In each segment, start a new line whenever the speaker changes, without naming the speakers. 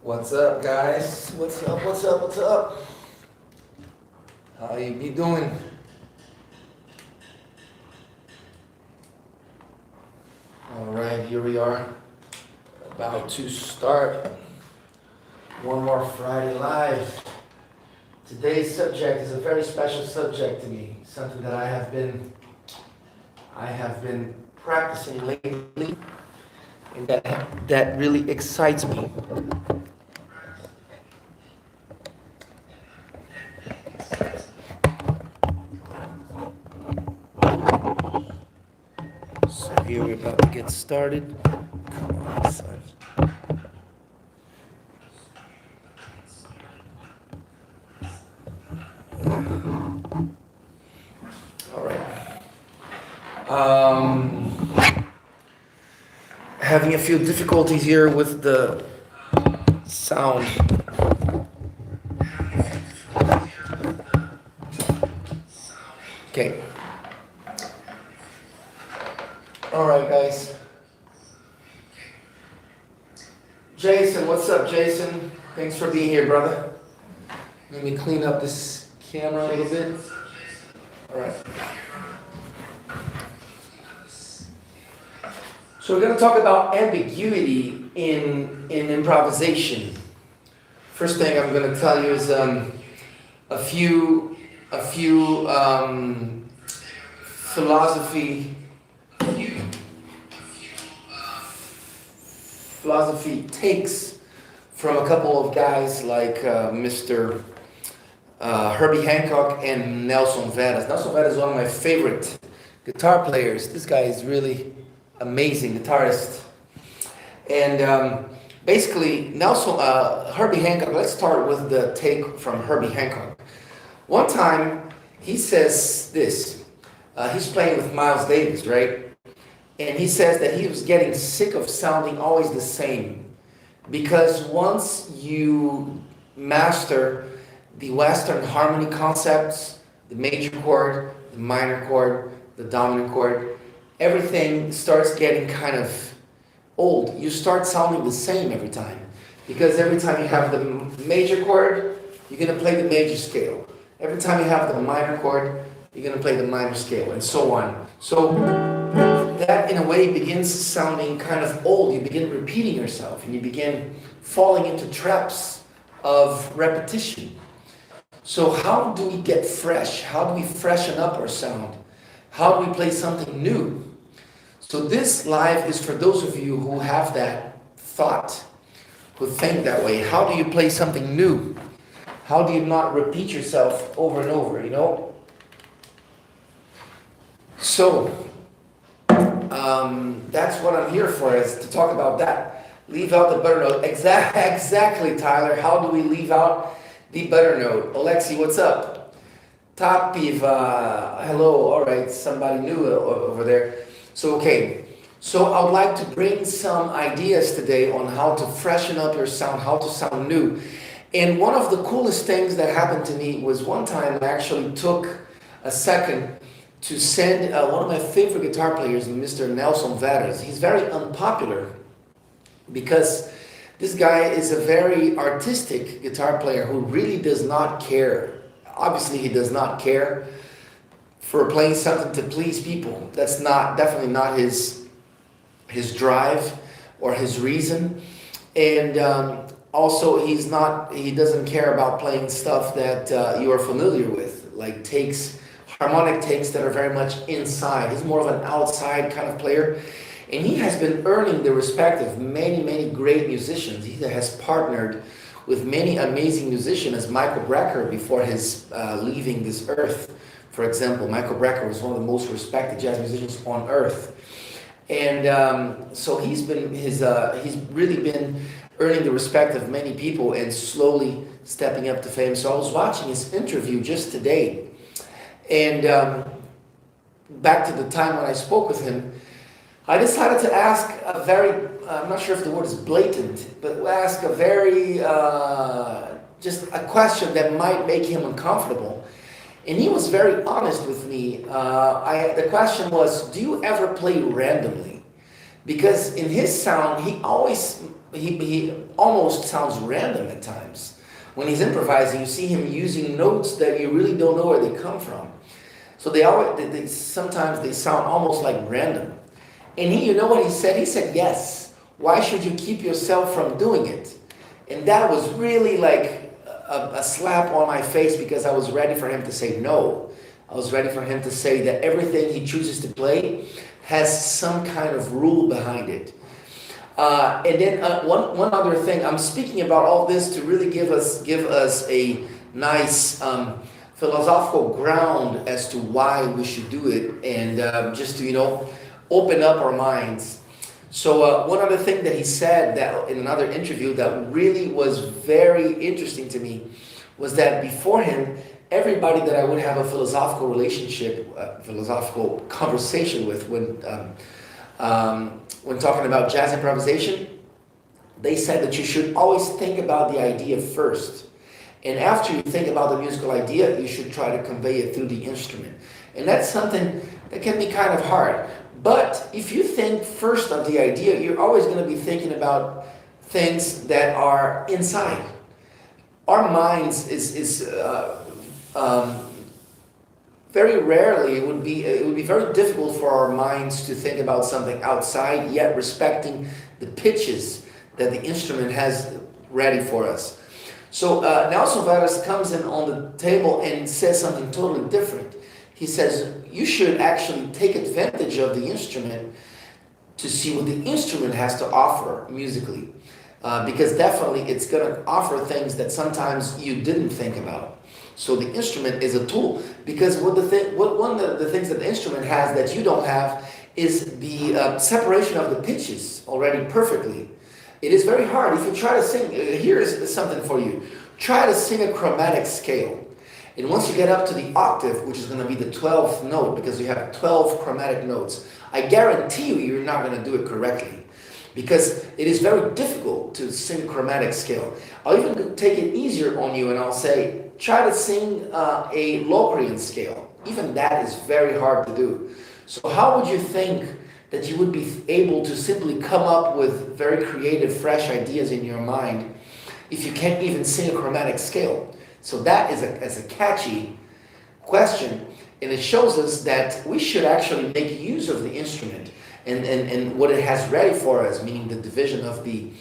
What's up, guys? What's up? What's up? What's up? How you be doing? All right, here we are, about to start one more Friday Live. Today's subject is a very special subject to me, something that I have been practicing lately, and that really excites me. So here we're about to get started. Come on, son. All right. Having a few difficulties here with the sound. Okay. All right, guys. Jason, what's up, Jason? Thanks for being here, brother. Let me clean up this camera a little bit. All right. So we're going to talk about ambiguity in improvisation. First thing I'm going to tell you is a few philosophy takes from a couple of guys like Mr. Herbie Hancock and Nelson Veras. Nelson Veras is one of my favorite guitar players. This guy is really amazing guitarist. And basically, Herbie Hancock, let's start with the take from Herbie Hancock. One time, he says this, he's playing with Miles Davis, right? And he says that he was getting sick of sounding always the same. Because once you master the Western harmony concepts, the major chord, the minor chord, the dominant chord, everything starts getting kind of old. You start sounding the same every time. Because every time you have the major chord, you're going to play the major scale. Every time you have the minor chord, you're going to play the minor scale, and so on. So that, in a way, begins sounding kind of old. You begin repeating yourself, and you begin falling into traps of repetition. So how do we get fresh? How do we freshen up our sound? How do we play something new? So this live is for those of you who have that thought, who think that way. How do you play something new? How do you not repeat yourself over and over, you know? So, that's what I'm here for, is to talk about that. Leave out the butter note. Exactly, Tyler. How do we leave out the butter note? Alexi, what's up? Top Piva, hello. All right, somebody new over there. So, okay. So I would like to bring some ideas today on how to freshen up your sound, how to sound new. And one of the coolest things that happened to me was one time I actually took a second to send one of my favorite guitar players, Mr. Nelson Veras. He's very unpopular because this guy is a very artistic guitar player who really does not care. Obviously, he does not care for playing something to please people. That's definitely not his drive or his reason. And also, he doesn't care about playing stuff that you are familiar with, like harmonic takes that are very much inside. He's more of an outside kind of player. And he has been earning the respect of many, many great musicians. He has partnered with many amazing musicians, as Michael Brecker before his leaving this earth. For example, Michael Brecker was one of the most respected jazz musicians on earth. And so he's really been earning the respect of many people and slowly stepping up to fame. So I was watching his interview just today. And back to the time when I spoke with him, I decided to ask a very, I'm not sure if the word is blatant, but ask a very, just a question that might make him uncomfortable. And he was very honest with me. The question was, do you ever play randomly? Because in his sound, he always he almost sounds random at times. When he's improvising, you see him using notes that you really don't know where they come from. So sometimes they sound almost like random. And you know what he said? He said, yes. Why should you keep yourself from doing it? And that was really like a slap on my face, because I was ready for him to say no. I was ready for him to say that everything he chooses to play has some kind of rule behind it. And then one other thing, I'm speaking about all this to really give us a nice philosophical ground as to why we should do it, and just to open up our minds. So one other thing that he said that in another interview that really was very interesting to me was that before him, everybody that I would have a philosophical relationship, philosophical conversation with when talking about jazz improvisation, they said that you should always think about the idea first. And after you think about the musical idea, you should try to convey it through the instrument. And that's something that can be kind of hard. But if you think first of the idea, you're always going to be thinking about things that are inside. Our minds very rarely it would be very difficult for our minds to think about something outside, yet respecting the pitches that the instrument has ready for us. So Nelson Varas comes in on the table and says something totally different. He says you should actually take advantage of the instrument to see what the instrument has to offer musically, because definitely it's going to offer things that sometimes you didn't think about. So the instrument is a tool, because one of the things that the instrument has that you don't have is the separation of the pitches already perfectly. It is very hard. If you try to sing, here is something for you. Try to sing a chromatic scale. And once you get up to the octave, which is going to be the 12th note, because you have 12 chromatic notes, I guarantee you're not going to do it correctly, because it is very difficult to sing chromatic scale. I'll even take it easier on you and I'll say, try to sing a Locrian scale. Even that is very hard to do. So how would you think that you would be able to simply come up with very creative, fresh ideas in your mind if you can't even sing a chromatic scale? So that is a catchy question, and it shows us that we should actually make use of the instrument and what it has ready for us, meaning the division of the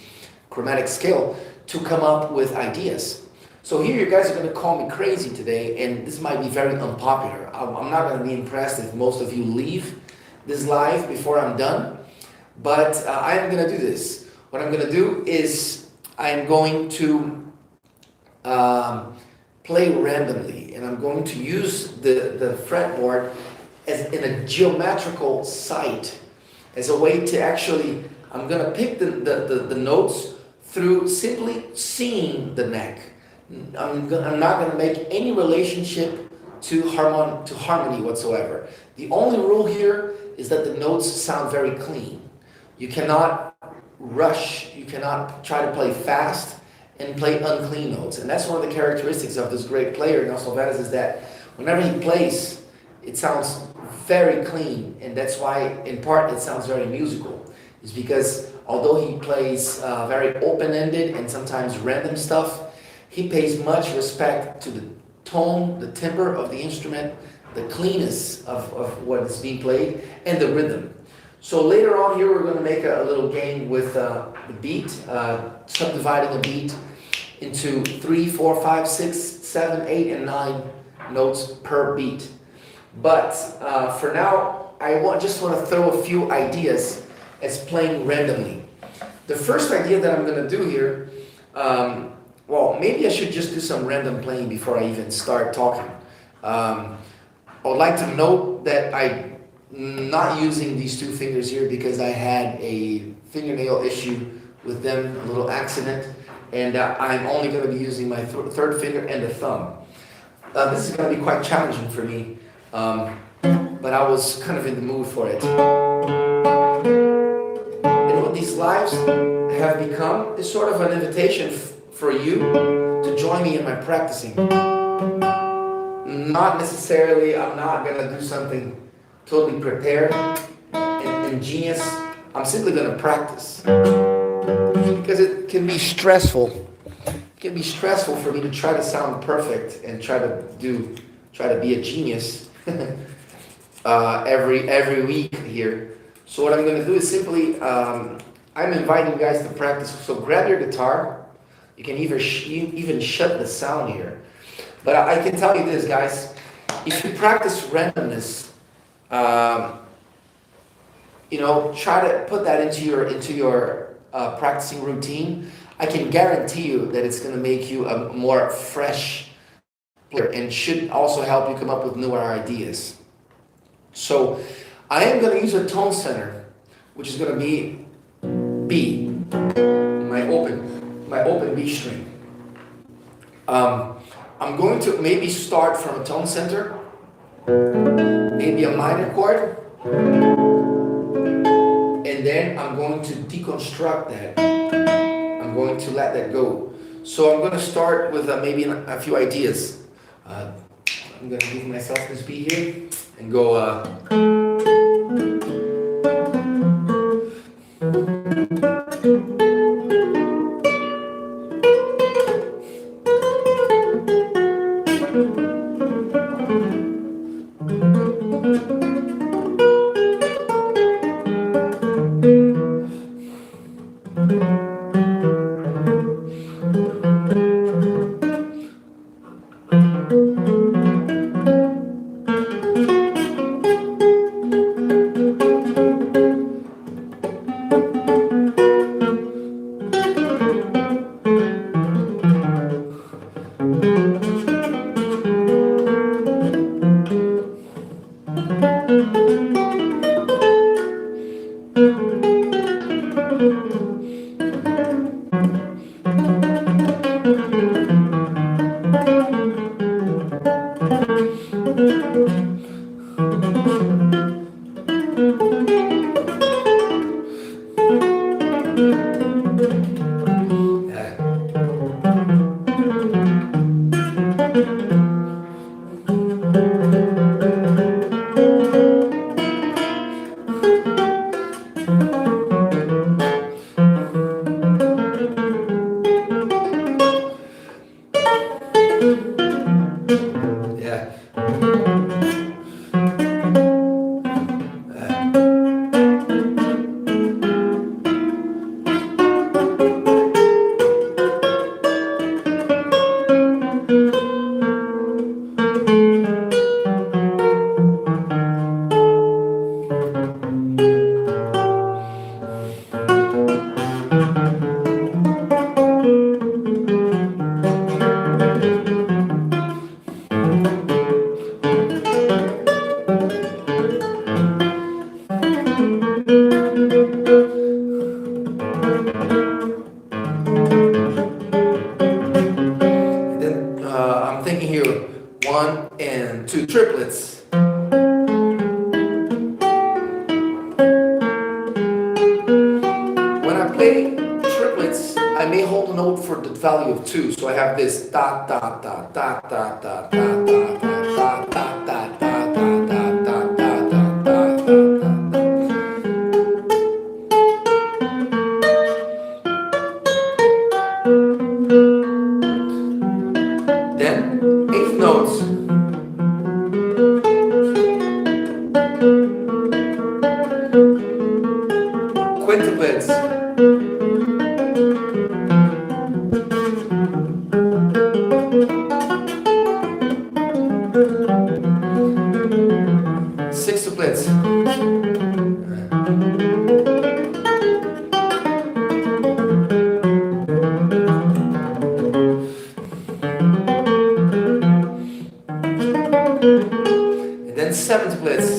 chromatic scale, to come up with ideas. So here you guys are going to call me crazy today, and this might be very unpopular. I'm not going to be impressed if most of you leave this live before I'm done, but I am going to do this. What I'm going to do is I'm going to play randomly, and I'm going to use the fretboard as in a geometrical site as a way to actually, I'm going to pick the notes through simply seeing the neck. I'm not going to make any relationship to harmony whatsoever. The only rule here is that the notes sound very clean. You cannot rush, you cannot try to play fast and play unclean notes. And that's one of the characteristics of this great player, Nelson Varas, is that whenever he plays, it sounds very clean. And that's why, in part, it sounds very musical. It's because although he plays very open-ended and sometimes random stuff, he pays much respect to the tone, the timbre of the instrument, the cleanness of what is being played, and the rhythm. So later on here, we're going to make a little game with the beat, subdividing a beat into 3, 4, 5, 6, 7, 8, and 9 notes per beat. But for now, I just want to throw a few ideas as playing randomly. The first idea that I'm going to do here, well, maybe I should just do some random playing before I even start talking. I would like to note that I'm not using these two fingers here because I had a fingernail issue with them, a little accident, and I'm only going to be using my third finger and the thumb. This is going to be quite challenging for me, but I was kind of in the mood for it. And what these lives have become is sort of an invitation for you to join me in my practicing. Not necessarily, I'm not going to do something totally prepared and ingenious. I'm simply going to practice. because it can be stressful. It can be stressful for me to try to sound perfect and try to be a genius every week here. So what I'm going to do is simply, I'm inviting you guys to practice. So grab your guitar. You can even shut the sound here. But I can tell you this, guys. If you practice randomness, try to put that into your practicing routine. I can guarantee you that it's going to make you a more fresh player and should also help you come up with newer ideas. So I am going to use a tone center, which is going to be B, my open B string. I'm going to maybe start from a tone center, maybe a minor chord, and then I'm going to deconstruct that. I'm going to let that go. So I'm going to start with maybe a few ideas. I'm going to give myself this beat here and go. I'm thinking here, 1 and 2 triplets. When I play triplets, I may hold a note for the value of 2. So I have this da da da da da da da da da da da da da. Quintuplets. Sextuplets. And then seventuplets.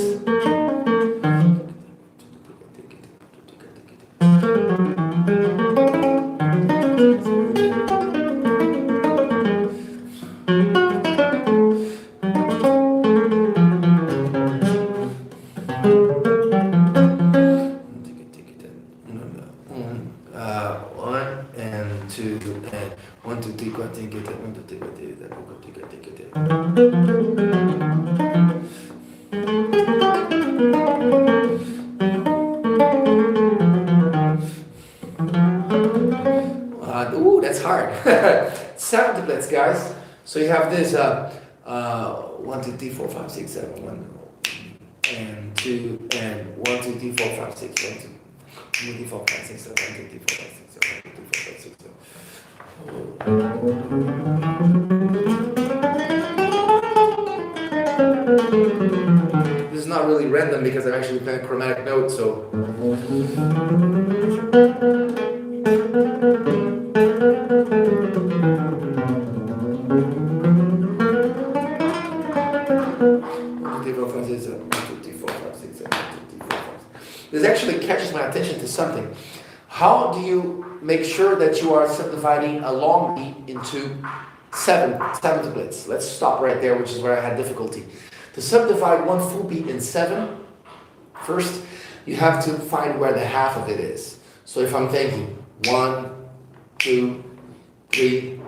hard. 7 triplets, guys. So you have this 1, 2, 3, 4, 5, 6, 7, 1 and 2 and 1, 2, 3, 4, 5, 6, 1, 2, 3, 4, 5, 6, 7, 1, 2, 3, 4, 5, 6, 7, 1, 2, 3, 4, 5, 6, 7. This is not really random because I'm actually playing a chromatic note, so. This actually catches my attention to something. How do you make sure that you are subdividing a long beat into seven triplets? Let's stop right there, which is where I had difficulty. To subdivide one full beat in 7, first you have to find where the half of it is. So if I'm thinking 1, 2, 3,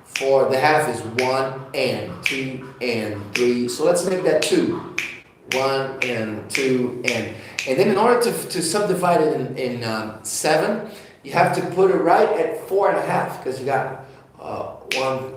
4, the half is 1 and 2 and 3. So let's make that 2. 1 and 2 and then in order to subdivide it in 7, you have to put it right at 4.5 because you got 1.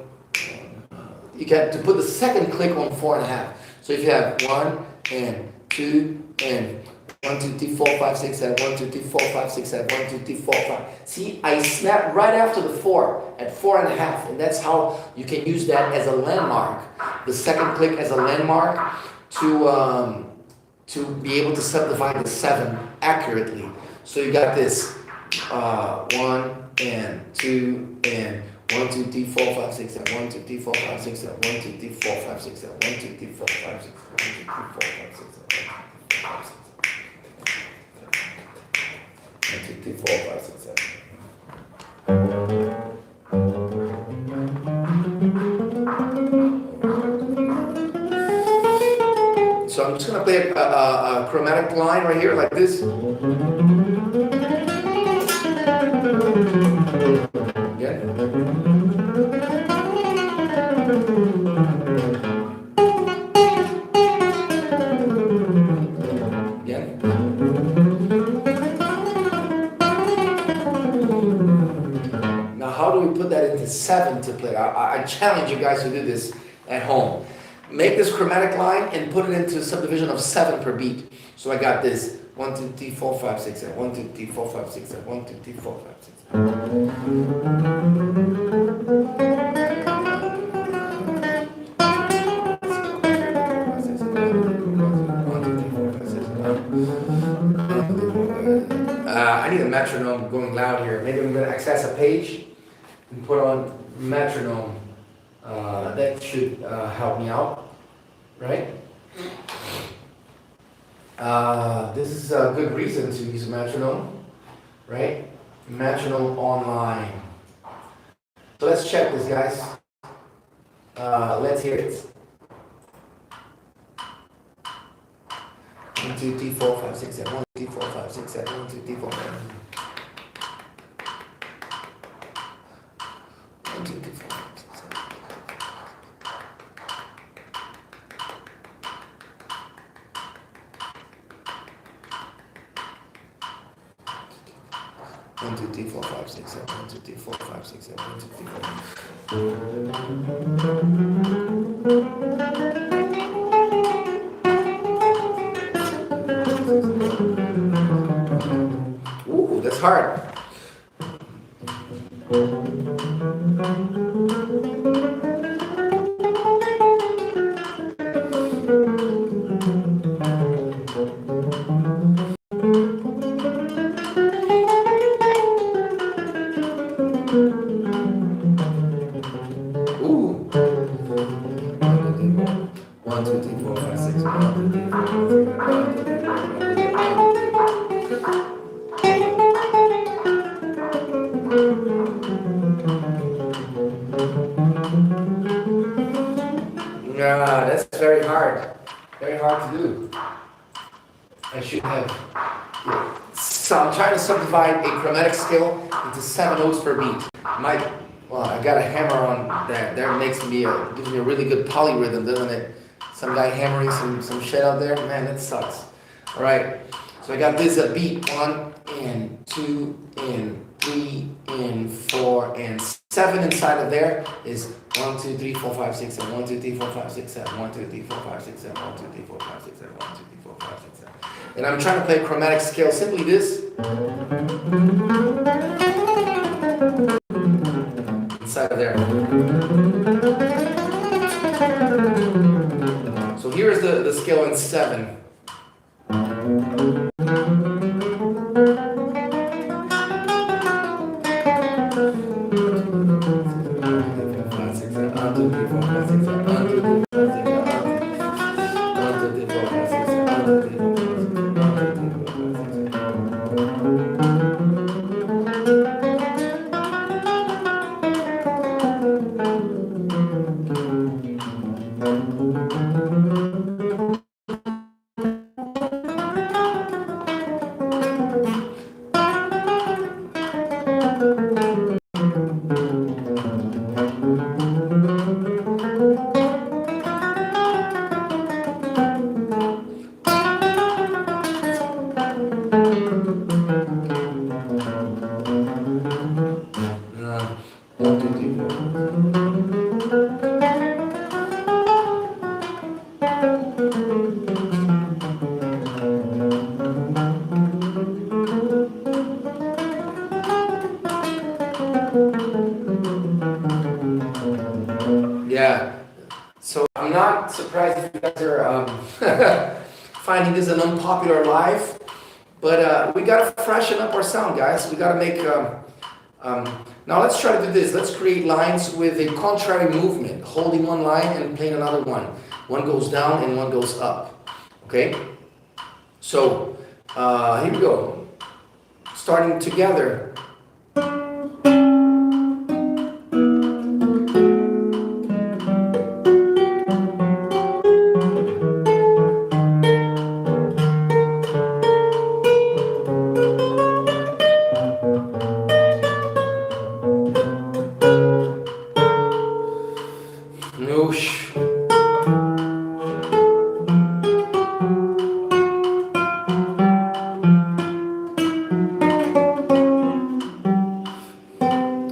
You got to put the second click on 4.5. So if you have 1 and 2 and 1, 2, 3, 4, 5, 6, 7, 1, 2, 3, 4, 5, 6, 7, 1, 2, 3, 4, 5. See, I snap right after the 4 at 4.5, and that's how you can use that as a landmark. The second click as a landmark to be able to subdivide the 7 accurately. So you got this 1 and 2 and 1, 2, 3, 4, 5, 6, 7, 1, 2, 3, 4, 5, 6, 7, 1, 2, 3, 4, 5, 6, 7, 1, 2, 3, 4, 5, 6, 7, 1, 2, 3, 4, 5, 6, 7, 1, 2, 3, 4, 5, 6, 7. So I'm just going to play a chromatic line right here like this. Again. Again. Now how do we put that into 7 to play? I challenge you guys to do this at home. Make this chromatic line and put it into a subdivision of 7 per beat. So I got this 1, 2, 3, 4, 5, 6, 7, 1, 2, 3, 4, 5, 6, 7, 1, 2, 3, 4, 5, 6, 7. I need a metronome going loud here. Maybe I'm going to access a page and put on metronome. That should help me out, right? This is a good reason to use a metronome, right? Metronome online. So let's check this, guys. Let's hear it. 1, 2, 3, 4, 5, 6, 7. 1, 2, 3, 4, 5, 6, 7. 1, 2, 3, 4, 5. 1, 2, 3, 4, 5, 6, 7. 1, 2, 3, 4, 5, 6, 7. 1, 2, 3, 4, 5, 6, 7. 1, 2, 3, 4, 5. Ooh, that's hard. Ooh. 1, 2, 3, 4, 5, 6. 1, 2, 3, 4, 5, 6. That's very hard. Very hard to do. I should have. Yeah. So I'm trying to subdivide a chromatic scale into 7 notes per beat. Well, I got a hammer on that. That gives me a really good polyrhythm, doesn't it? Some guy hammering some shit out there. Man, that sucks. All right. So I got this beat 1 and 2 and 3 and 4 and 7 inside of there is 1, 2, 3, 4, 5, 6, 7. 1, 2, 3, 4, 5, 6, 7. 1, 2, 3, 4, 5, 6, 7. 1, 2, 3, 4, 5, 6, 7. 1, 2, 3, 4, 5, 6, 7. And I'm trying to play a chromatic scale, simply this. Inside of there. So here's the scale in 7. Yeah, so I'm not surprised if you guys are finding this an unpopular live, but we gotta freshen up our sound, guys. We gotta make, now let's try to do this. Let's create lines with a contrary movement, holding one line and playing another one. One goes down and one goes up, okay? So, here we go. Starting together. Noosh.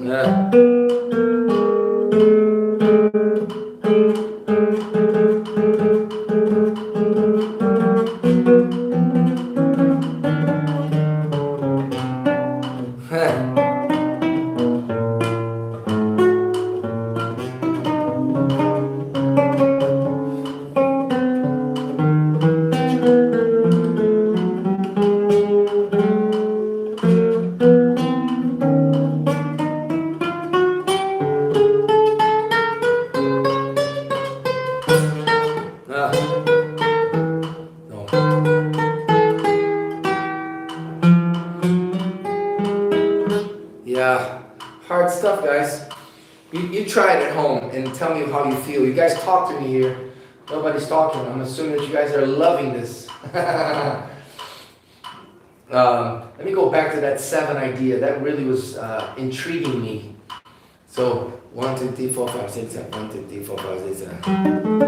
Yeah. Yeah, hard stuff, guys. You try it at home and tell me how you feel. You guys talk to me here. Nobody's talking. I'm assuming that you guys are loving this. Let me go back to that 7 idea. That really was intriguing me. So 1, 2, 3, 4, 5, 6, 7. 1, 2, 3, 4, 5, 6, 6, 7.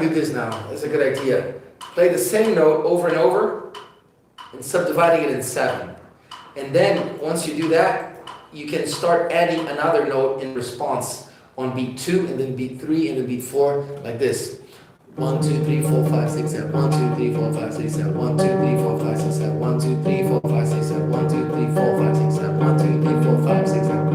to do this now. That's a good idea. Play the same note over and over and subdividing it in 7. And then once you do that, you can start adding another note in response on beat 2 and then beat 3 and then beat 4 like this. 1, 2, 3, 4, 5, 6, 7. 1, 2, 3, 4, 5, 6, 7. 1, 2, 3, 4, 5, 6, 7. 1, 2, 3, 4, 5, 6, 7. 1, 2, 3, 4, 5, 6, 7. 1, 2, 3, 4, 5, 6, 7.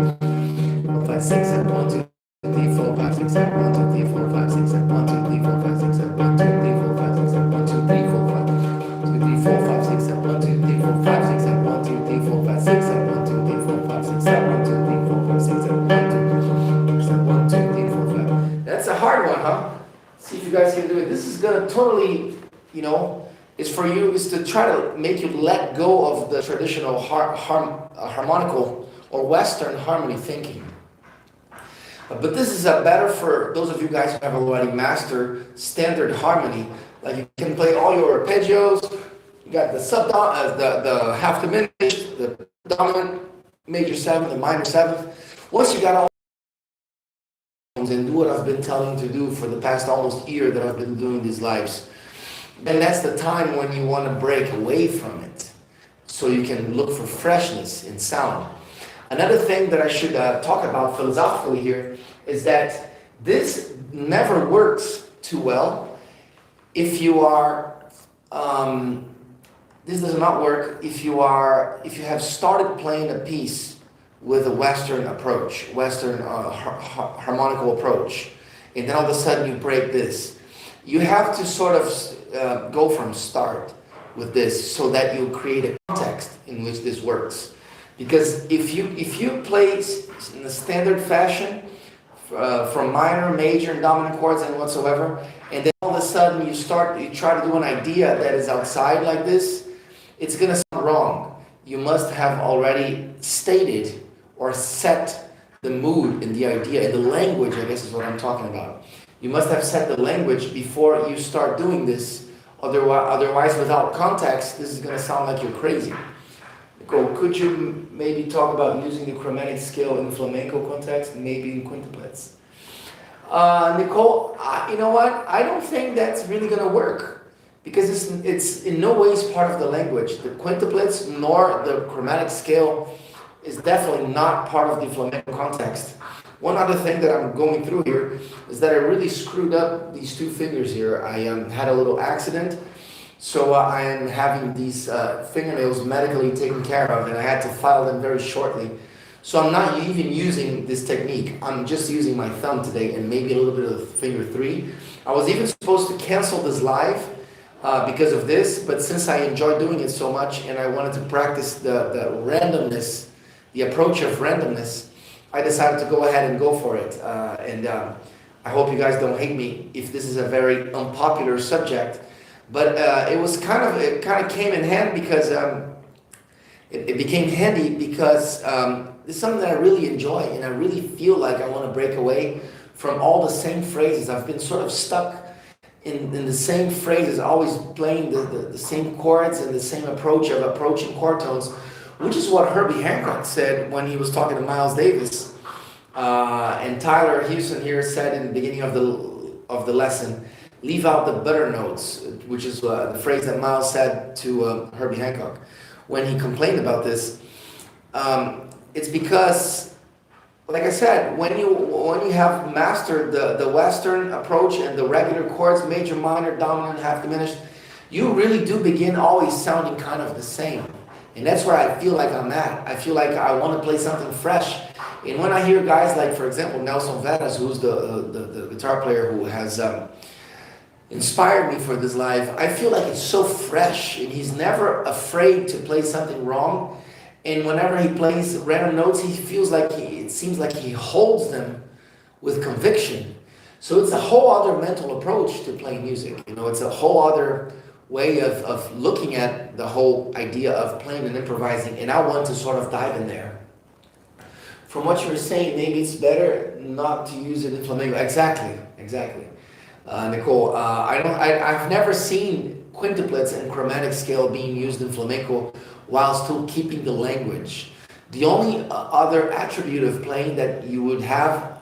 5, 6, 7. 1, 2, 3, 4, 5, 6, 7. 1, 2, 3, 4, 5, 6, 7. 1, 2, 3, 4, 5, 6, 7. 1, 2, 3, 4, 5, 6, 7. 1, 2, 3, 4, 5. 2, 3, 4, 5, 6, 7. 1, 2, 3, 4, 5, 6, 7. 1, 2, 3, 4, 5, 6, 7. 1, 2, 3, 4, 5, 6, 7. 1, 2, 3, 4, 5, 6, 7. 1, 2, 3, 4, 5. That's a hard one, huh? See if you guys can do it. This is gonna totally, is for you, is to try to make you let go of the traditional harmonical or Western harmony thinking. But this is better for those of you guys who have already mastered standard harmony. Like you can play all your arpeggios. You got the the half diminished, the dominant major 7th, the minor 7th. Once you got all and do what I've been telling you to do for the past almost year that I've been doing these lives, then that's the time when you want to break away from it, so you can look for freshness in sound. Another thing that I should talk about philosophically here is that this never works too well if you are. This does not work if you have started playing a piece with a Western approach, Western harmonical approach, and then all of a sudden you break this. You have to sort of go from start with this so that you create a context in which this works. Because if you play in the standard fashion from minor, major, and dominant chords and whatsoever, and then all of a sudden you try to do an idea that is outside like this, it's going to sound wrong. You must have already stated or set the mood and the idea, and the language, I guess is what I'm talking about. You must have set the language before you start doing this. Otherwise, without context, this is going to sound like you're crazy. Nicole, could you maybe talk about using the chromatic scale in flamenco context, maybe in quintuplets? Nicole, you know what? I don't think that's really going to work, because it's in no ways part of the language. The quintuplets nor the chromatic scale is definitely not part of the flamenco context. One other thing that I'm going through here is that I really screwed up these 2 fingers here. I had a little accident, so I am having these fingernails medically taken care of, and I had to file them very shortly. So I'm not even using this technique. I'm just using my thumb today and maybe a little bit of finger 3. I was even supposed to cancel this live because of this, but since I enjoy doing it so much and I wanted to practice the randomness, the approach of randomness, I decided to go ahead and go for it. I hope you guys don't hate me if this is a very unpopular subject, but it kind of came in hand because it became handy because it's something that I really enjoy, and I really feel like I want to break away from all the same phrases. I've been sort of stuck in the same phrases, always playing the same chords and the same approach of approaching chord tones, which is what Herbie Hancock said when he was talking to Miles Davis. And Tyler Houston here said in the beginning of the lesson, leave out the butter notes, which is the phrase that Miles said to Herbie Hancock when he complained about this. It's because, like I said, when you have mastered the Western approach and the regular chords, major, minor, dominant, half diminished, you really do begin always sounding kind of the same. And that's where I feel like I'm at. I feel like I want to play something fresh. And when I hear guys like, for example, Nelson Veras, who's the guitar player who has inspired me for this live, I feel like it's so fresh, and he's never afraid to play something wrong. And whenever he plays random notes, he feels like it seems like he holds them with conviction. So it's a whole other mental approach to playing music. It's a whole other way of looking at the whole idea of playing and improvising, and I want to sort of dive in there. From what you were saying, maybe it's better not to use it in flamenco. Exactly. Nicole, I've never seen quintuplets and chromatic scale being used in flamenco while still keeping the language. The only other attribute of playing that you would have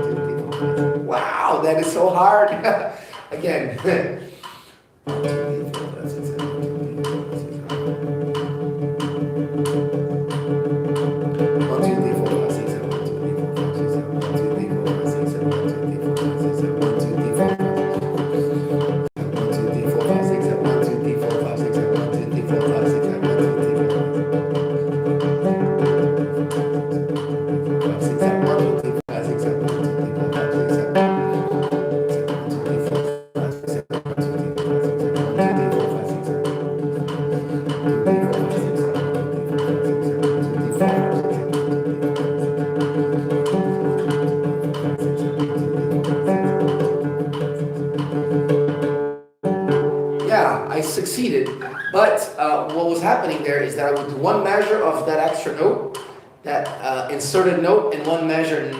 Wow, that is so hard. Again. Yeah, I succeeded, but what was happening there is that I would do one measure of that extra note, that inserted note, and one measure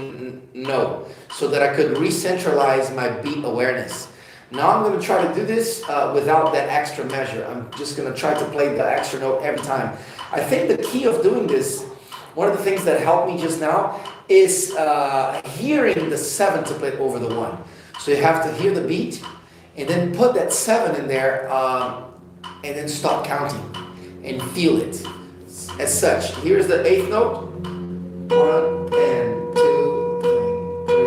note, so that I could re-centralize my beat awareness. Now I'm going to try to do this without that extra measure. I'm just going to try to play the extra note every time. I think the key of doing this, one of the things that helped me just now, is hearing the 7 to play over the 1. So you have to hear the beat, and then put that 7 in there, and then stop counting, and feel it. As such, here's the 8th note. 1 and 2 and 3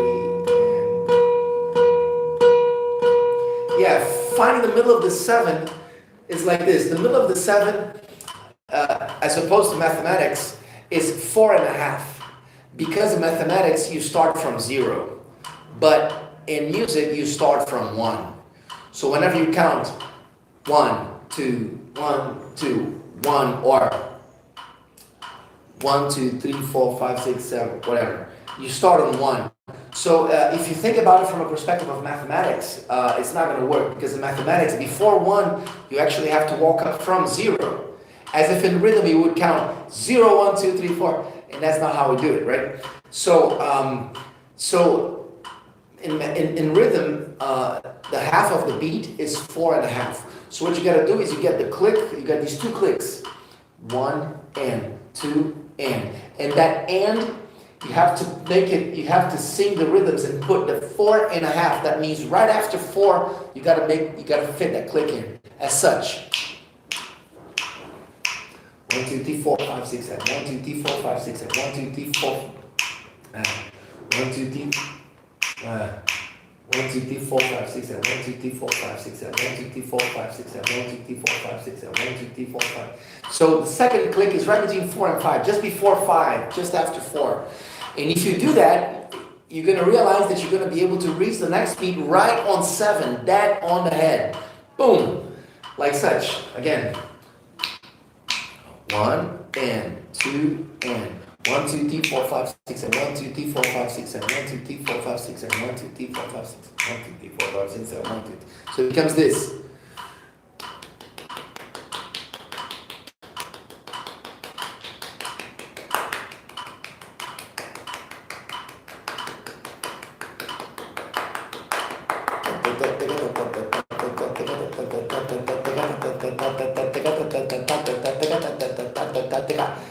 and... Yeah, finding the middle of the 7 is like this. The middle of the 7, as opposed to mathematics, is 4.5. Because in mathematics, you start from 0. But in music, you start from 1. So whenever you count 1, 2, 1, 2, 1, or 1, 2, 3, 4, 5, 6, 7, whatever, you start on 1. So if you think about it from a perspective of mathematics, it's not going to work, because in mathematics, before 1, you actually have to walk up from 0. As if in rhythm you would count 0, 1, 2, 3, 4, and that's not how we do it, right? So, in rhythm, the half of the beat is 4.5. So what you got to do is you get the click, you got these 2 clicks, 1 and 2 and that and, you have to make it, you have to sing the rhythms and put the 4.5. That means right after 4, you got to fit that click in. As such, 1, 2, 3, 4, 5, 6, 7. 1, 2, 3, 4, 5, 6, 7. 1, 2, 3, 4. 1, 2, 3. 1, 2, 3, 4, 5, 6, 7. 1, 2, 3, 4, 5, 6, 7. 1, 2, 3, 4, 5, 6, 7. 1, 2, 3, 4, 5, 6, 7. 1, 2, 3, 4, 5. So the second click is right between 4 and 5, just before 5, just after 4. And if you do that, you're going to realize that you're going to be able to reach the next beat right on 7, that on the head. Boom. Like such. Again. 1 and 2 and 1, 2, 3, 4, 5, 6, 7. 1, 2, 3, 4, 5, 6, 7. 1, 2, 3, 4, 5, 6, 7. 1, 2, 3, 4, 5, 6, 7. 1, 2, 3, 4, 5, 6, 7. 1, 2, 3. So it becomes this.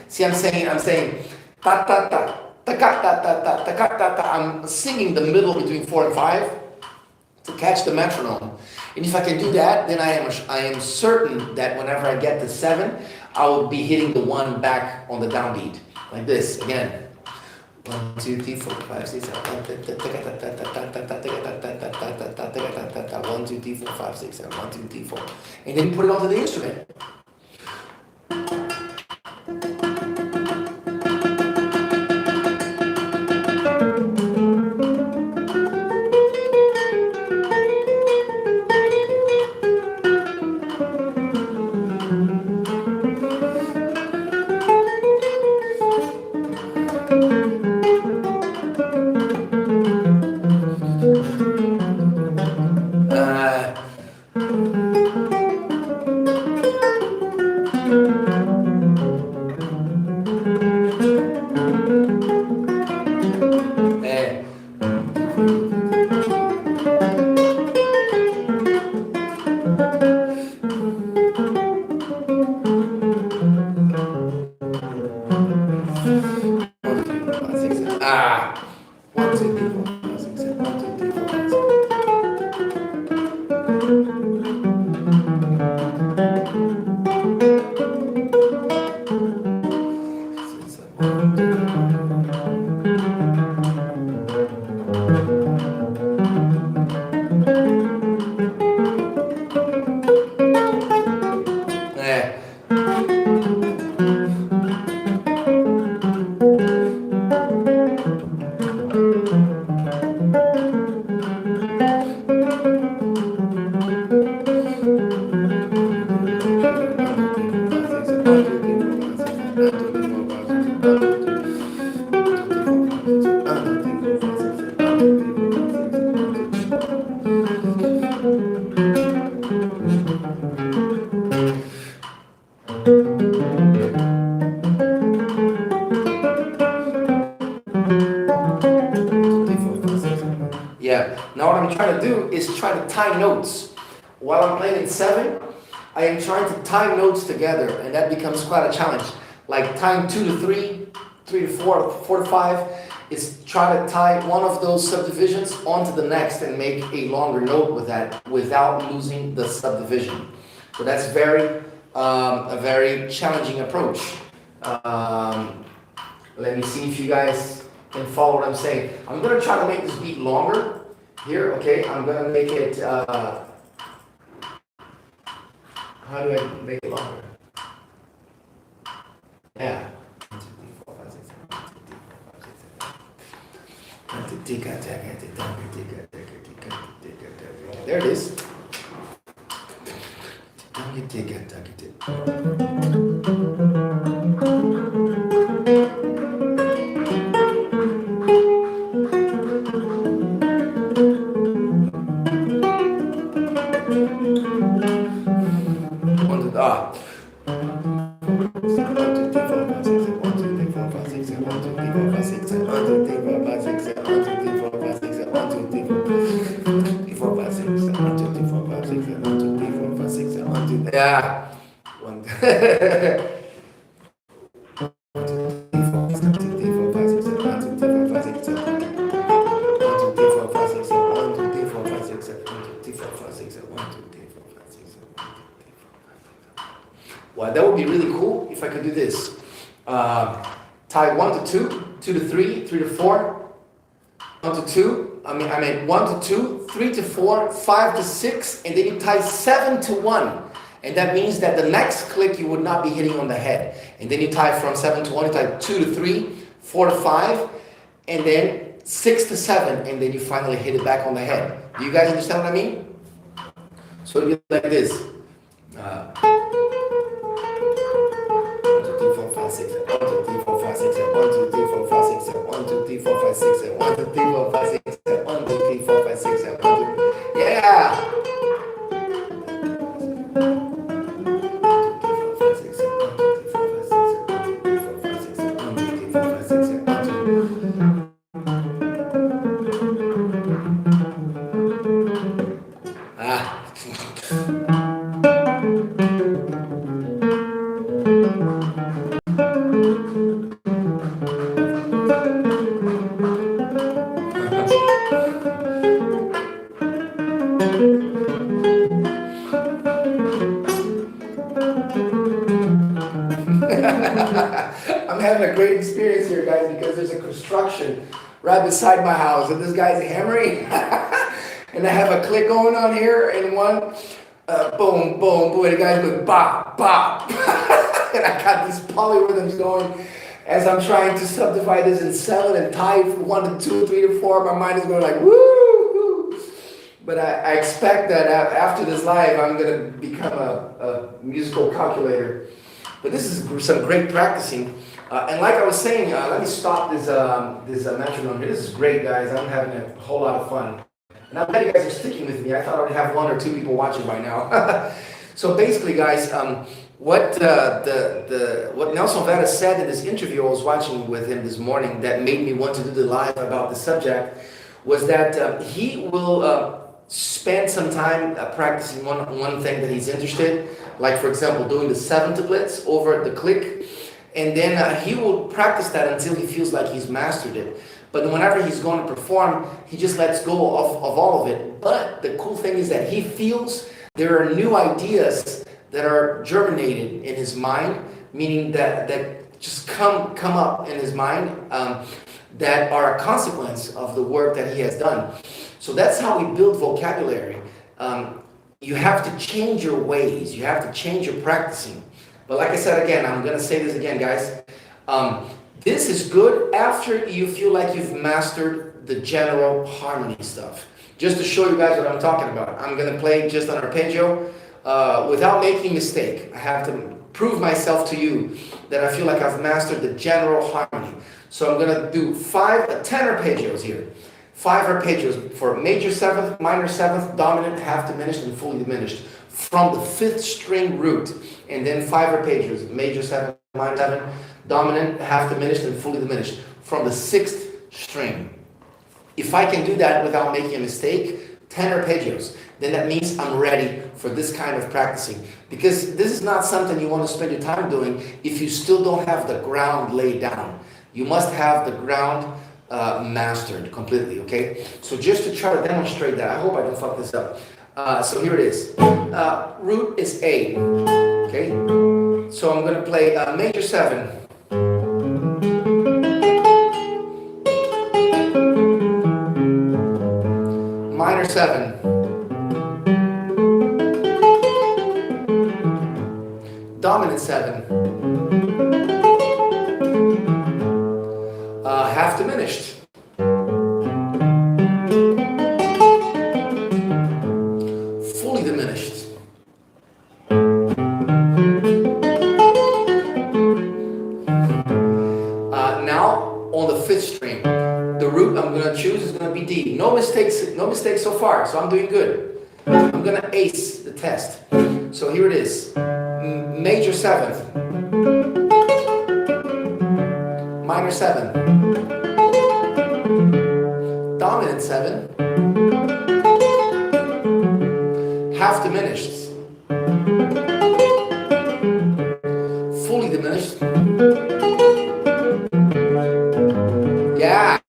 See, I'm saying ta ta ta ta ta ta ta ta ta ta ta. I'm singing the middle between 4 and 5. to catch the metronome. And if I can do that, then I am certain that whenever I get to 7, I will be hitting the 1 back on the downbeat. Like this, again. 1, 2, 3, 4, 5, 6, 7. 1, 2, 3, 4, 5, 6, 7. 1, 2, 3, 4. And then you put it onto the instrument. Yeah, now what I'm trying to do is try to tie notes. While I'm playing in 7, I am trying to tie notes together, and that becomes quite a challenge. Like tying 2 to 3, 3 to 4, 4 to 5, is try to tie one of those subdivisions onto the next and make a longer note with that without losing the subdivision. So that's a very challenging approach. Let me see if you guys can follow what I'm saying. I'm going to try to make this beat longer here, okay? I'm going to make it, how do I make it longer? Yeah. 1, 2, 3, 4, 5, 6, 7, 1, 2, 3, 4, 5, 6, 7. There it is. Yeah. One. Well, that would be really cool if I could do this. Tie 1 to 2, 2 to 3, 3 to 4, 1 to 2. I mean 1 to 2, 3 to 4, 5 to 6, and then you tie 7 to 1. And that means that the next click you would not be hitting on the head. And then you tie from 7 to 1, you tie 2 to 3, 4 to 5, and then 6 to 7, and then you finally hit it back on the head. Do you guys understand what I mean? So it'll be like this. 1, 2, 3, 4, 5, 6, 1, 2, 3, 4, 5, 6, 1, 2, 3, 4, 5, 6, 1, 2, 3, 4, 5, 6, 1, 2, 3, 4, 5, 6, 1, 2, 3, 4, 5, 6, 1, 2. Yeah! having a great experience here, guys, because there's a construction right beside my house, and this guy's hammering, and I have a click going on here, and one, boom, boom, boom, and the guy's going bop, bop, and I got these polyrhythms going as I'm trying to subdivide this and sell it and tie it from 1 to 2, 3 to 4. My mind is going like woo. But I expect that after this live, I'm going to become a musical calculator. But this is some great practicing. And like I was saying, let me stop this metronome here. This is great, guys. I'm having a whole lot of fun. And I'm glad you guys are sticking with me. I thought I would have 1 or 2 people watching by now. So basically, guys, what Nelson Vera said in this interview I was watching with him this morning that made me want to do the live about the subject was that he will spend some time practicing one thing that he's interested, like for example doing the 7-tuplets over the click, and then he will practice that until he feels like he's mastered it. But whenever he's going to perform, he just lets go of all of it. But the cool thing is that he feels there are new ideas that are germinated in his mind, meaning that just come up in his mind that are a consequence of the work that he has done. So that's how we build vocabulary. You have to change your ways. You have to change your practicing. But like I said again, I'm going to say this again, guys. This is good after you feel like you've mastered the general harmony stuff. Just to show you guys what I'm talking about, I'm going to play just an arpeggio without making a mistake. I have to prove myself to you that I feel like I've mastered the general harmony. So I'm going to do 10 arpeggios here. 5 arpeggios for major 7th, minor 7th, dominant, half diminished, and fully diminished from the 5th string root. And then 5 arpeggios, major 7, minor 7, dominant, half diminished, and fully diminished from the 6th string. If I can do that without making a mistake, 10 arpeggios, then that means I'm ready for this kind of practicing. Because this is not something you want to spend your time doing if you still don't have the ground laid down. You must have the ground mastered completely, okay? So just to try to demonstrate that, I hope I don't fuck this up. So here it is. Root is A, okay? So I'm going to play major 7. Minor 7. Dominant 7. Half diminished. Fully diminished. Now on the 5th string, the root I'm going to choose is going to be D. No mistakes so far, so I'm doing good. I'm going to ace the test. So here it is. Major 7th. Minor 7. Dominant 7. Half diminished. Fully diminished. Yeah.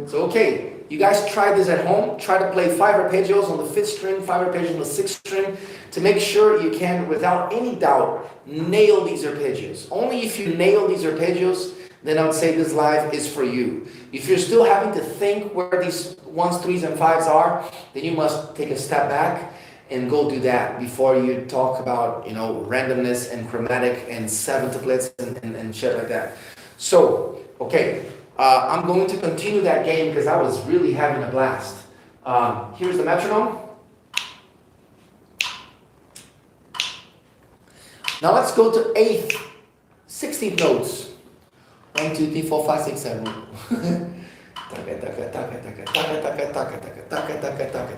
So okay, you guys try this at home. Try to play 5 arpeggios on the 5th string, 5 arpeggios on the 6th string to make sure you can, without any doubt, nail these arpeggios. Only if you nail these arpeggios, then I would say this live is for you. If you're still having to think where these 1s, 3s, and 5s are, then you must take a step back and go do that before you talk about, randomness and chromatic and 7-tuplets and shit like that. So, okay, I'm going to continue that game because I was really having a blast. Here's the metronome. Now let's go to 8th, 16th notes. 1, 2, 3, 4, 5, 6, 7.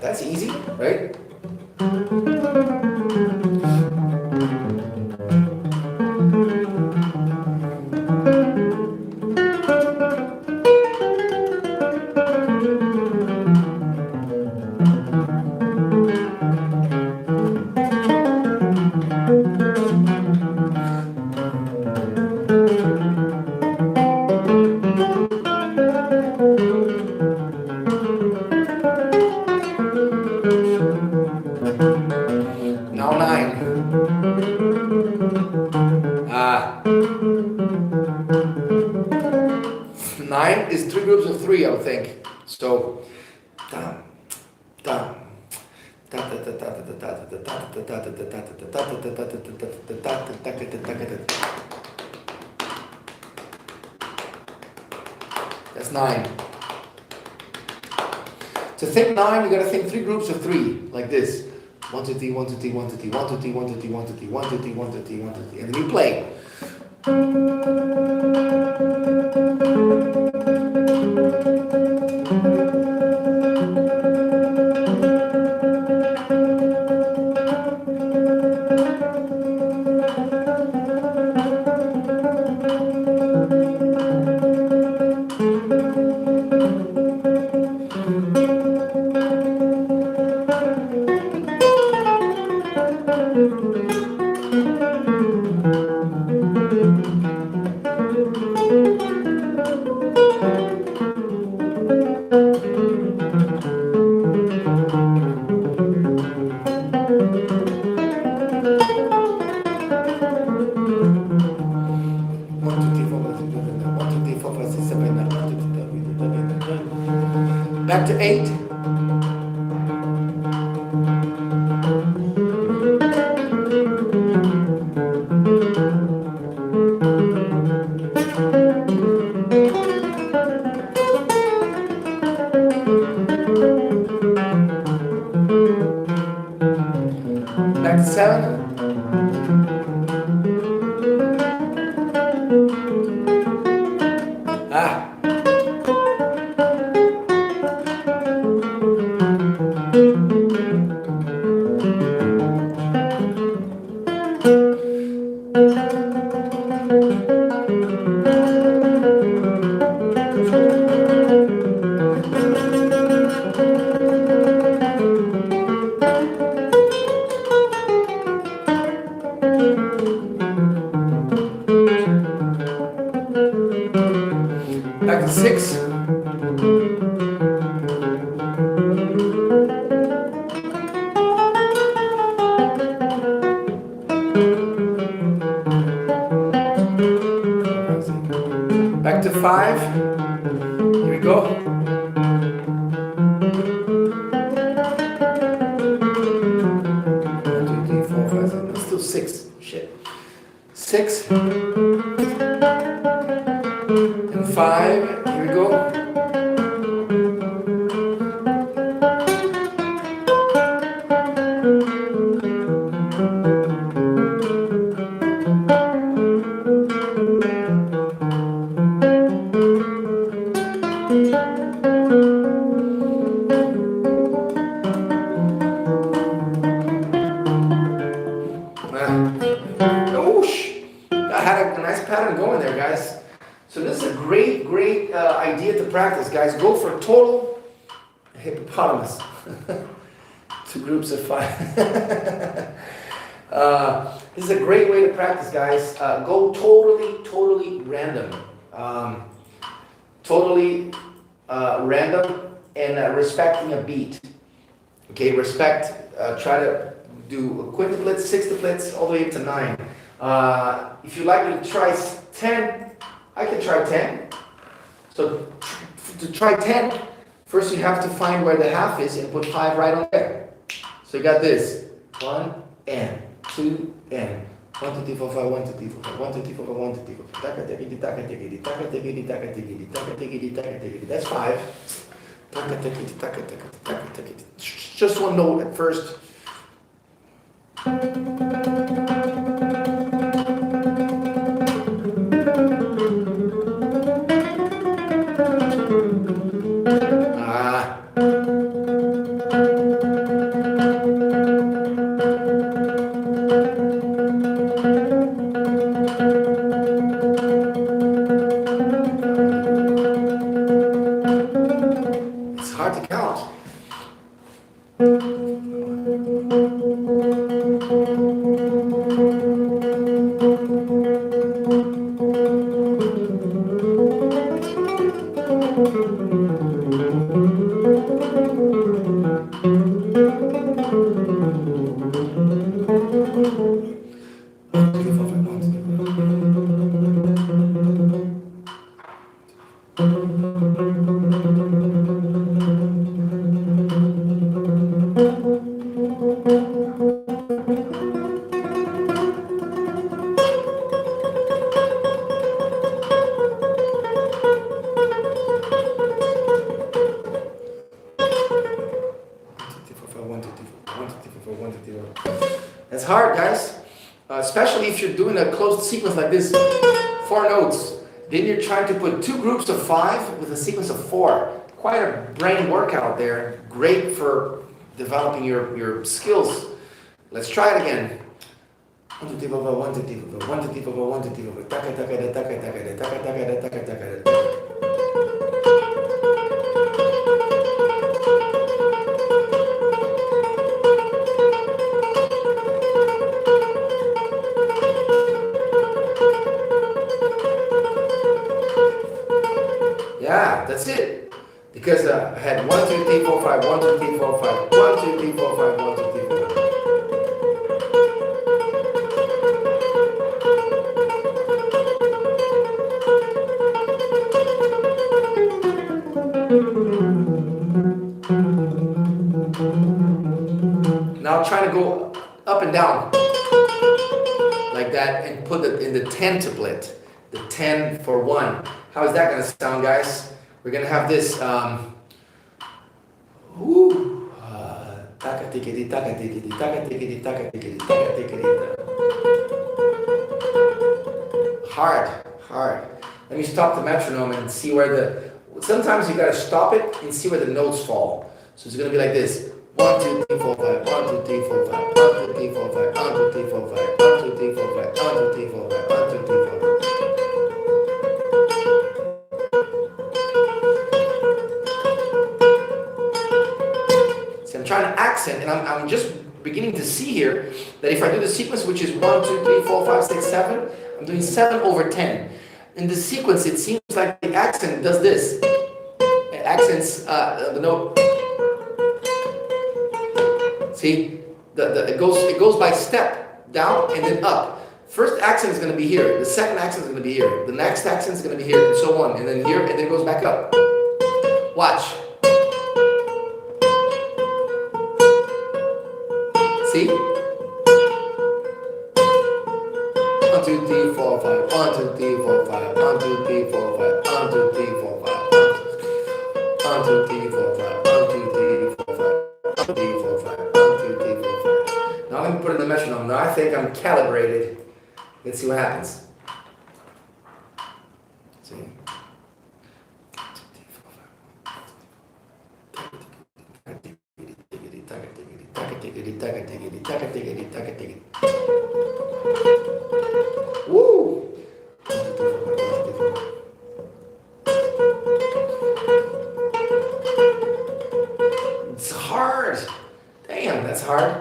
That's easy, right? Now 9. is 3 groups of 3, I would think. So, dum, dum. That's 9. To think 9, you gotta think 3 groups of 3, like this. 1, 2, 3, 1, 2, 3, 1, 2, 3, 1, 2, 3, 1, 2, 3, 1, 2, 3, 1, 2, 3, 1, 2, 3, 1, 2, 3, and then you play. Back to 8. Back to 7. Ah. Back to 6. Back to 5. Here we go. 1, 2, 3, 4, 5, 6. Let's do 6. Shit. 6. And 5. Here we go. I had a nice pattern going there, guys. So this is a great idea to practice, guys. Go for total hippopotamus. 2 groups of 5. This is a great way to practice, guys. Go totally random. Totally random and respecting a beat. Okay, respect. Try to do quintuplets, sextuplets, all the way up to 9. If you'd like me to try 10, I can try 10. So to try 10, first you have to find where the half is and put 5 right on there. So you got this. 1 and 2 and 1, 2, 3, 4, 5, 1, 2, 3, 4, 5, 1, 2, 3, 4, 5, 1, 2, 3, 4, 5. That's 5. Just one note at first. It's hard to count. especially if you're doing a closed sequence like this, 4 notes. Then you're trying to put 2 groups of 5 with a sequence of 4. Quite a brain workout there. Great for developing your skills. Let's try it again. 1, 2, 3, 4, 5, 1, 2, 3, 4, 5, 1, 2, 3, 4, 5, 1, 2, 3, 4, 5. Taka, taka, taka, taka, taka, taka, taka, taka, taka. Yeah, that's it. Because I had 1, 2, 3, 4, 5, 1, 2, 3, 4, 5, 1, 2, 3, 4, 5, 1, 2, 3, 4, 5. Now try to go up and down like that and put it in the tentuplet. The 10 for 1. How is that going to sound, guys? We're going to have this. Hard. Let me stop the metronome and see where the. Sometimes you got to stop it and see where the notes fall. So it's going to be like this. 1, 2, 3, 4, 5. 1, 2, 3, 4, 5. 1, 2, 3, 4, 5. 1, 2, 3, 4, 5. 1, 2, 3, 4, 5. 1, 2, 3, 4, 5. 1, 2, 3, 4, 5. See, I'm trying to accent, and I'm just beginning to see here that if I do the sequence, which is 1, 2, 3, 4, 5, 6, 7, I'm doing 7 over 10. In the sequence, it seems like the accent does this. It accents the note. See, it goes by step, down and then up. First accent is going to be here. The second accent is going to be here. The next accent is going to be here, and so on. And then here, and then it goes back up. Watch. See? 1, 2, 3, 4, 5. 1, 2, 3, 4, 5. 1, 2, 3, 4, 5. 1, 2, 3, 4, 5. 1, 2, 3, 4, 5. 1, 2, 3, 4, 5. 1, 2, 3, 4, 5. 1, 2, 3, 4, 5. Now let me put in the metronome. Now I think I'm calibrated. Let's see what happens. See? Woo! It's hard. Damn, that's hard.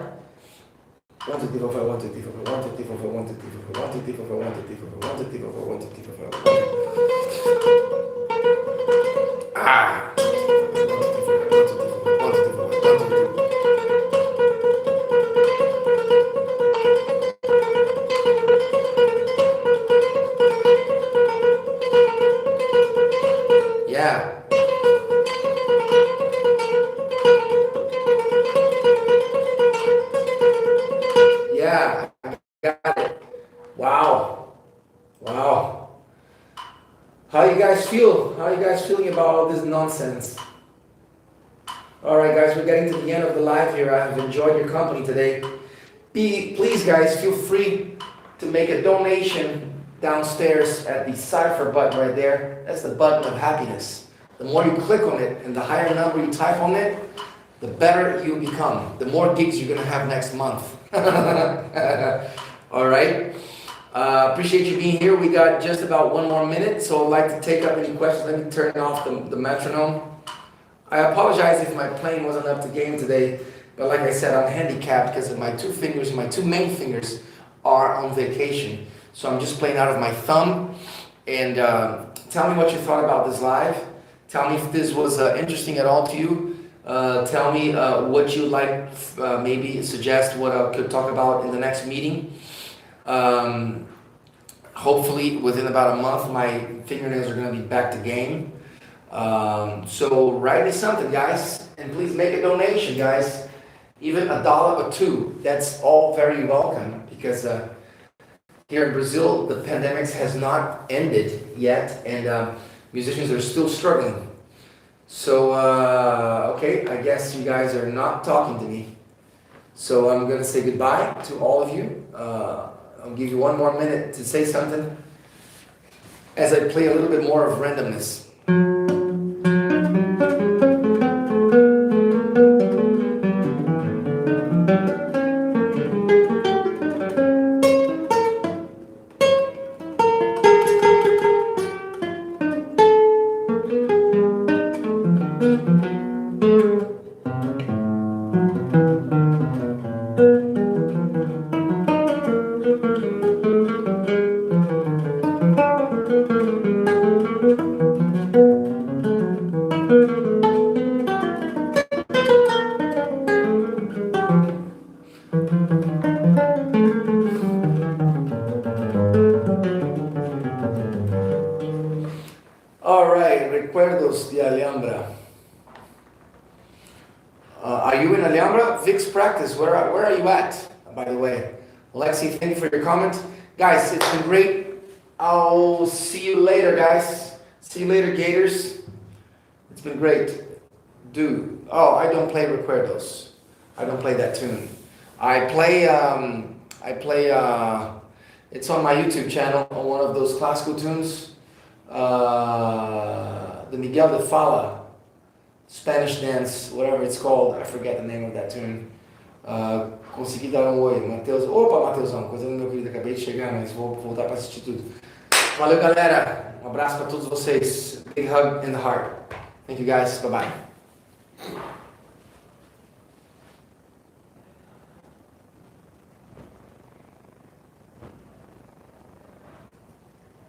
1, 2, 3, 4, 5, 1, 2, 3, 4, 5, 1, 2, 3, 4, 5, 1, 2, 3, 4, 5, 1, 2, 3, 4, 5, 1, 2, 3, 4, 5, 1, 2, 3, 4, 5, 1, 2, 3, 4, 5, 1, 2, 3, 4, 5. Ah! Yeah. Yeah, I got it. Wow. How you guys feel? How are you guys feeling about all this nonsense? All right, guys, we're getting to the end of the live here. I've enjoyed your company today. Please, guys, feel free to make a donation downstairs at the cipher button right there. That's the button of happiness. The more you click on it and the higher number you type on it, the better you become. The more gigs you're going to have next month. All right. Appreciate you being here. We got just about 1 more minute, so I'd like to take up any questions. Let me turn off the metronome. I apologize if my playing wasn't up to game today, but like I said, I'm handicapped because of my 2 fingers. My 2 main fingers are on vacation, so I'm just playing out of my thumb. And tell me what you thought about this live. Tell me if this was interesting at all to you. Tell me what you'd like, maybe suggest what I could talk about in the next meeting. Hopefully within about a month my fingernails are going to be back to game. So write me something, guys, and please make a donation, guys. Even $1 or $2, that's all very welcome, because here in Brazil the pandemic has not ended yet, and musicians are still struggling. So okay, I guess you guys are not talking to me, so I'm going to say goodbye to all of you. I'll give you one more minute to say something as I play a little bit more of randomness. All right, Recuerdos de Alhambra. Are you in Alhambra? Vix Practice, where are you at, by the way? Alexi, thank you for your comment. Guys, it's been great. I'll see you later, guys. See you later, Gators. It's been great. Dude, oh, I don't play Recuerdos. I don't play that tune. I play, it's on my YouTube channel, on one of those classical tunes. The Miguel de Fala, Spanish dance, whatever it's called, I forget the name of that tune. Consegui dar oi, Matheus. Opa, Matheusão, coisa do meu querido, acabei de chegar, mas vou voltar para assistir tudo. Valeu, galera. Um abraço para todos vocês. Big hug in the heart. Thank you guys. Bye-bye.